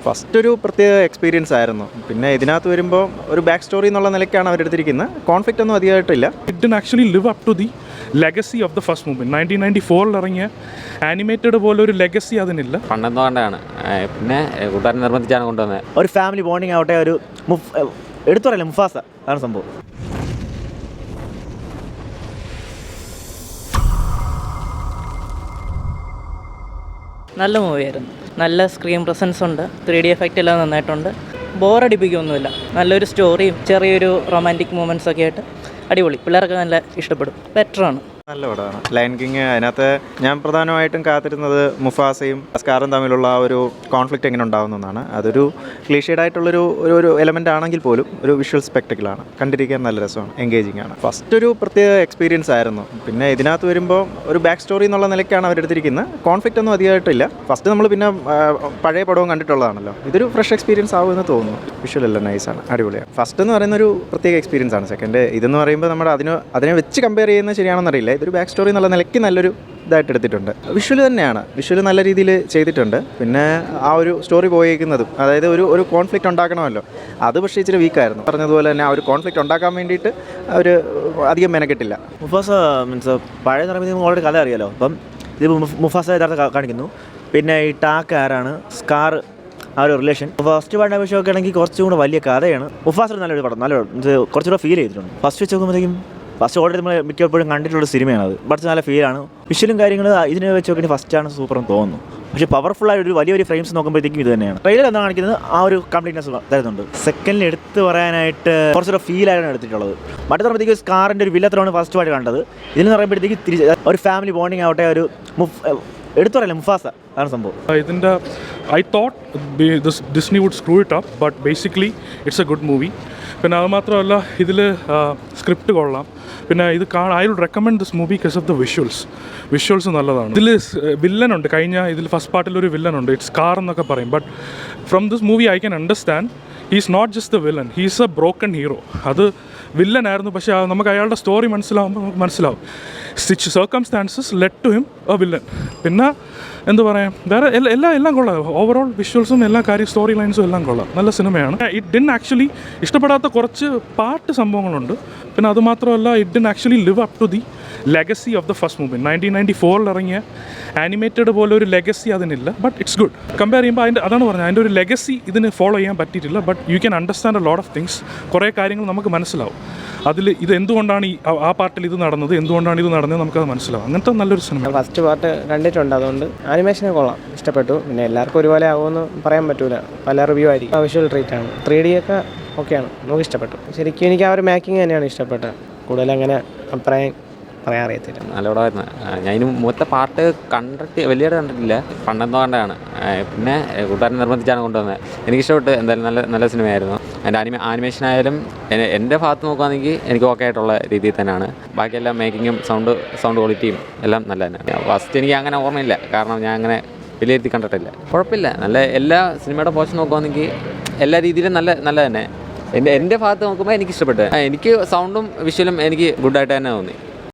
First ഒരു പ്രത്യേക experience ആയിരുന്നു. പിന്നെ ഇതിനകത്ത് വരുമ്പോൾ ഒരു ബാക്ക് സ്റ്റോറി എന്നുള്ള നിലയ്ക്കാണ് അവരെടുത്തിരിക്കുന്നത്. കോൺഫ്ലിക്റ്റ് ഒന്നും അധികമായിട്ടില്ല. It did actually live up to the legacy of the first movie. 1994 ഇറങ്ങിയ ആനിമേറ്റഡ് പോലെ ഒരു ലെഗസി അതിനില്ല. പണ്ടെന്തോ കണ്ടാണ്, പിന്നെ കൂട്ടുകാരൻ നിർബന്ധിച്ചാണ് കൊണ്ടുവന്നത്. ഒരു ഫാമിലി ബോണ്ടിങ് ആവട്ടെ, ഒരു എടുത്തു പറയല്ലേ, മുഫാസ ആണ് സംഭവം. നല്ല മൂവിയായിരുന്നു. നല്ല സ്ക്രീൻ പ്രസൻസ് ഉണ്ട്, 3D എഫക്റ്റ് എല്ലാം നന്നായിട്ടുണ്ട്. ബോറടിപ്പിക്കുകയൊന്നുമില്ല. നല്ലൊരു സ്റ്റോറിയും ചെറിയൊരു റൊമാൻറ്റിക് മൂമെൻറ്റ്സ് ഒക്കെ ആയിട്ട് അടിപൊളി. പിള്ളേർക്ക് നല്ല ഇഷ്ടപ്പെടും. ബെറ്ററാണ്. നല്ല പടമാണ് ലയൺ കിങ്. അതിനകത്ത് ഞാൻ പ്രധാനമായിട്ടും കാത്തിരുന്നത് മുഫാസയും സ്കാറും തമ്മിലുള്ള ആ ഒരു കോൺഫ്ലിക്റ്റ് എങ്ങനെ ഉണ്ടാകുന്നതാണ്. അതൊരു ക്ലീഷേഡ് ആയിട്ടുള്ളൊരു ഒരു എലമെൻ്റ് ആണെങ്കിൽ പോലും ഒരു വിഷ്വൽ സ്പെക്ടക്കിളാണ്. കണ്ടിരിക്കാൻ നല്ല രസമാണ്, എൻഗേജിങ് ആണ്. ഫസ്റ്റ് ഒരു പ്രത്യേക എക്സ്പീരിയൻസ് ആയിരുന്നു. പിന്നെ ഇതിനകത്ത് വരുമ്പോൾ ഒരു ബാക്ക് സ്റ്റോറി എന്നുള്ള നിലയ്ക്കാണ് അവരെടുത്തിരിക്കുന്നത്. കോൺഫ്ലിക്റ്റ് ഒന്നും അധികമായിട്ടില്ല. ഫസ്റ്റ് നമ്മൾ പിന്നെ പഴയ പടവും കണ്ടിട്ടുള്ളതാണല്ലോ. ഇതൊരു ഫ്രഷ് എക്സ്പീരിയൻസ് ആകുമെന്ന് തോന്നുന്നു. വിഷ്വൽ എല്ലാം നൈസാണ്, അടിപൊളിയാണ്. ഫസ്റ്റ് എന്ന് പറയുന്ന ഒരു പ്രത്യേക എക്സ്പീരിയൻസ് ആണ്. സെക്കൻഡ് ഇതെന്ന് പറയുമ്പോൾ നമ്മുടെ അതിനെ വെച്ച് കമ്പയർ ചെയ്യുന്നത് ശരിയാണെന്നറിയില്ല. ഇതൊരു ബാക്ക് സ്റ്റോറി എന്നുള്ള നിലയ്ക്ക് നല്ലൊരു ഇതായിട്ട് എടുത്തിട്ടുണ്ട്. വിഷ്വൽ തന്നെയാണ്, വിഷ്വൽ നല്ല രീതിയിൽ ചെയ്തിട്ടുണ്ട്. പിന്നെ ആ ഒരു സ്റ്റോറി പോയിരിക്കുന്നതും, അതായത് ഒരു കോൺഫ്ലിക്റ്റ് ഉണ്ടാക്കണമല്ലോ, അത് പക്ഷേ ഇച്ചിരി വീക്കായിരുന്നു. പറഞ്ഞതുപോലെ തന്നെ ആ ഒരു കോൺഫ്ലിക്റ്റ് ഉണ്ടാക്കാൻ വേണ്ടിയിട്ട് അവർ അധികം മെനക്കെട്ടില്ല. മുഫാസ മീൻസ് പഴയ നിർമ്മിതി ഓൾറെഡി കഥ അറിയാലോ. അപ്പം ഇത് മുഫാസ യഥാർത്ഥ കാണിക്കുന്നു. പിന്നെ ഈ ടാക്ക് ആരാണ്, സ്കാർ, ആ ഒരു റിലേഷൻ. ഫസ്റ്റ് പാടിൻ്റെ അപേക്ഷയൊക്കെ ആണെങ്കിൽ കുറച്ചും കൂടെ വലിയ കഥയാണ്. മുഫാസ നല്ലൊരു പടം, കുറച്ചുകൂടെ ഫീൽ ചെയ്തിട്ടുണ്ട്. ഫസ്റ്റ് വെച്ച് നോക്കുമ്പോഴത്തേക്കും ഫസ്റ്റ് ഓൾറെഡി നമ്മൾ മിക്കപ്പോഴും കണ്ടിട്ടുള്ള സിനിമയാണ് അത്. കുറച്ച് നല്ല ഫീലാണ്. വിഷ്വലും കാര്യങ്ങൾ ഇതിനെ വെച്ച് നോക്കി ഫസ്റ്റാണ് സൂപ്പറെന്ന് തോന്നുന്നു. പക്ഷേ പവർഫുള്ളായ ഒരു വലിയ ഫ്രെയിംസ് നോക്കുമ്പോഴത്തേക്കും ഇത് തന്നെയാണ്. ട്രെയിലർ എന്താ കാണിക്കുന്നത്, ആ ഒരു കംപ്ലീറ്റ്നെസ് തരുന്നുണ്ട്. സെക്കൻഡിൽ എടുത്ത് പറയാനായിട്ട് കുറച്ചൊരു ഫീലായിട്ടാണ് എടുത്തിട്ടുള്ളത്. മറ്റു പറയുമ്പോഴത്തേക്ക് സ്കാറിൻ്റെ ഒരു വില്ലത്രമാണ് ഫസ്റ്റ് ആയിട്ട് കണ്ടത്. ഇതിലെന്ന് പറയുമ്പോഴത്തേക്ക് ഒരു ഫാമിലി ബോണ്ടിങ് ആവട്ടെ, ഒരു എടുത്തു പറയല്ലേ, മുഫാസ ആണ് സംഭവം. ഇതിൻ്റെ I thought Disney would screw it up, but basically it's a good movie. പിന്നെ അത് മാത്രമല്ല, ഇതിൽ സ്ക്രിപ്റ്റ് കൊള്ളാം. പിന്നെ ഇത് I would recommend this movie because of the visuals നല്ലതാണ്. ഇതിൽ വില്ലനുണ്ട്. ഇതിൽ ഫസ്റ്റ് പാർട്ടിലൊരു വില്ലനുണ്ട്, ഇറ്റ്സ് സ്കാർ എന്നൊക്കെ പറയും. But from this movie I can understand he's not just the villain, he's a broken hero. അത് വില്ലനായിരുന്നു, പക്ഷേ നമുക്ക് അയാളുടെ സ്റ്റോറി മനസ്സിലാവുമ്പോൾ നമുക്ക് മനസ്സിലാവും circumstances led to him a villain. പിന്നെ എന്ത് പറയാം, വേറെ എല്ലാം കൊള്ളാം. ഓവറോൾ വിഷ്വൽസും എല്ലാ സ്റ്റോറി ലൈൻസും എല്ലാം കൊള്ളാം. നല്ല സിനിമയാണ്. ഇറ്റ് ഡിൻ ആക്ച്വലി ഇഷ്ടപ്പെടാത്ത കുറച്ച് പാട്ട് സംഭവങ്ങളുണ്ട്. പിന്നെ അതുമാത്രമല്ല, it did actually live up to the legacy of the first movie. 1994 ഇറങ്ങിയ ആനിമേറ്റഡ് പോലെ ഒരു ലെഗസി അതിനില്ല. But it's good. കമ്പയർ ചെയ്യുമ്പോൾ അതാണ് പറഞ്ഞത്, അതിൻ്റെ ഒരു ലെഗസി ഇതിന് ഫോളോ ചെയ്യാൻ പറ്റിയിട്ടില്ല. But you can understand a lot of things. കുറേ കാര്യങ്ങൾ നമുക്ക് മനസ്സിലാവും. ഇത് എന്തുകൊണ്ടാണ് ആ പാർട്ടിൽ ഇത് നടന്നത്, എന്തുകൊണ്ടാണ് ഇത് നടന്നത്, നമുക്കത് മനസ്സിലാവും. അങ്ങനത്തെ നല്ലൊരു സിനിമ. ഫസ്റ്റ് പാർട്ട് കണ്ടിട്ടുണ്ട്, അതുകൊണ്ട് ആനിമേഷനെ കൊള്ളാം, ഇഷ്ടപ്പെട്ടു. പിന്നെ എല്ലാവർക്കും ഒരുപോലെ ആവുമെന്ന് പറയാൻ പറ്റൂല, പല റിവ്യൂ ആയിരിക്കും. വിഷ്വൽ ട്രീറ്റ് ആണ്, 3D ഒക്കെ ഓക്കെയാണ്, നമുക്ക് ഇഷ്ടപ്പെട്ടു. ശരിക്കും എനിക്ക് ആ ഒരു മേക്കിംഗ് തന്നെയാണ് ഇഷ്ടപ്പെട്ടത്. കൂടുതൽ അങ്ങനെ അഭിപ്രായം പറയാൻ അറിയത്തില്ല. നല്ല പടമായിരുന്നു. ഞാൻ ഇതിന് മൂത്ത പാട്ട് വലിയ കണ്ടിട്ടില്ല, പണ്ടെന്തോ കണ്ടാണ്, പിന്നെ കൂട്ടുകാരൻ നിർബന്ധിച്ചാണ് കൊണ്ടുവന്നത്. എനിക്കിഷ്ടപ്പെട്ടു. എന്തായാലും നല്ല സിനിമയായിരുന്നു. അതിൻ്റെ ആനിമേഷൻ ആയാലും എൻ്റെ ഭാഗത്ത് നോക്കുകയാണെങ്കിൽ എനിക്ക് ഓക്കെ ആയിട്ടുള്ള രീതിയിൽ തന്നെയാണ്. ബാക്കിയെല്ലാം മേക്കിങ്ങും സൗണ്ട് ക്വാളിറ്റിയും എല്ലാം നല്ല തന്നെയാണ്. ഫസ്റ്റ് എനിക്ക് അങ്ങനെ ഓർമ്മയില്ല, കാരണം ഞാൻ അങ്ങനെ വിലയിരുത്തി കണ്ടിട്ടില്ല. കുഴപ്പമില്ല, നല്ല എല്ലാ സിനിമയുടെ പോഷൻ നോക്കുകയാണെങ്കിൽ എല്ലാ രീതിയിലും നല്ല തന്നെ. എൻ്റെ ഭാഗത്ത് നോക്കുമ്പോൾ എനിക്ക് ഇഷ്ടപ്പെട്ടു. എനിക്ക് സൗണ്ടും വിഷ്വലും എനിക്ക് ഗുഡായിട്ട് തന്നെ തോന്നി.